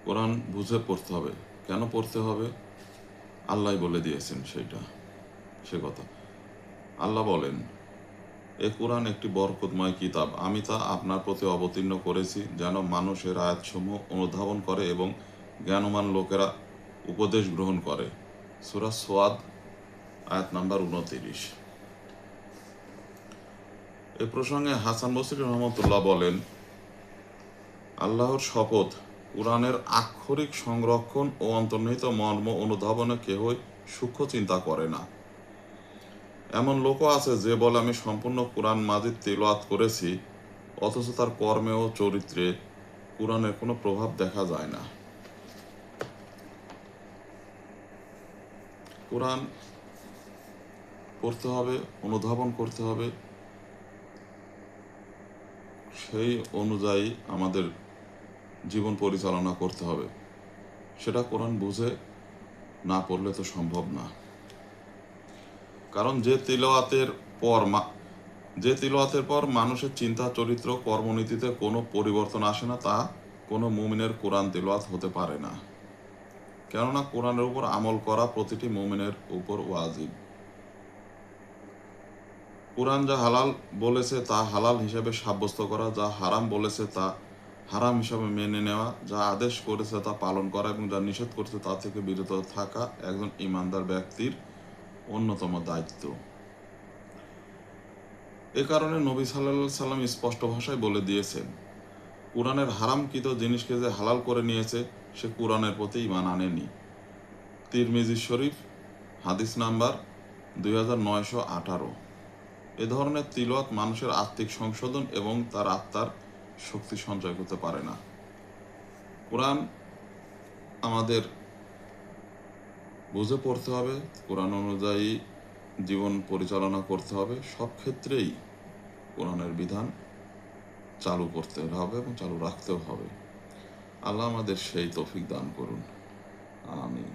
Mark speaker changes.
Speaker 1: কোরআন বুঝে পড়তে হবে। কেন পড়তে হবে? আল্লাহ বলে দিয়েছেন সে কথা। আল্লাহ বলেন, এ কোরআন একটি বরকতময় কিতাব, আমি তা আপনার প্রতি অবতীর্ণ করেছি যেন মানুষের আয়াতসমূহ অনুধাবন করে এবং জ্ঞানমান লোকেরা উপদেশ গ্রহণ করে। সূরা সোয়াদ আয়াত নাম্বার 29। এ প্রসঙ্গে হাসান বসরি রহমতুল্লাহ বলেন, আল্লাহর শপথ, কুরআনের আক্ষরিক সংরক্ষণ ও অন্তর্নিহিত মর্ম অনুধাবনে কেহই সূক্ষ্ম চিন্তা করে না। এমন লোকও আছে যে বলে আমি সম্পূর্ণ কুরআন মাজিদ তিলাওয়াত করেছি, অথচ তার কর্মে ও চরিত্রে কুরআনের কোনো প্রভাব দেখা যায় না। কুরআন পড়তে হবে, অনুধাবন করতে হবে, সেই অনুযায়ী আমাদের জীবন পরিচালনা করতে হবে। সেটা কোরআন বুঝে না পড়লে তো সম্ভব না। কারণ যে তিলাওয়াতের পর মানুষের চিন্তা, চরিত্র, কর্মনীতিতে কোনো পরিবর্তন আসে না, তা কোনো মুমিনের কোরআন তিলাওয়াত হতে পারে না। কেননা কোরআনের উপর আমল করা প্রতিটি মুমিনের উপর ওয়াজিব। কোরআন যা হালাল বলেছে তা হালাল হিসাবে সাব্যস্ত করা, যা হারাম বলেছে তা হারাম হিসাবে মেনে নেওয়া, যা আদেশ করেছে তা পালন করা এবং যা নিষেধ করেছে তা থেকে বিরত থাকা একজন ঈমানদার ব্যক্তির অন্যতম দায়িত্ব। এ কারণে নবী সাল্লাল্লাহু আলাইহি সাল্লাম স্পষ্ট ভাষায় বলে দিয়েছেন, কুরআনের হারামকৃত জিনিসকে যে হালাল করে নিয়েছে সে কুরআনের প্রতি ঈমান আনেনি। তিরমিজি শরীফ হাদিস নাম্বার 2918। এ ধরনের তিলাওয়াত মানুষের আত্মিক সংশোধন এবং তার আত্মার শক্তি সঞ্চয় করতে পারে না। কোরআন আমাদের বুঝে পড়তে হবে, কোরআন অনুযায়ী জীবন পরিচালনা করতে হবে। সব ক্ষেত্রেই কোরআনের বিধান চালু করতে হবে এবং চালু রাখতেও হবে। আল্লাহ আমাদের সেই তৌফিক দান করুন। আমিন।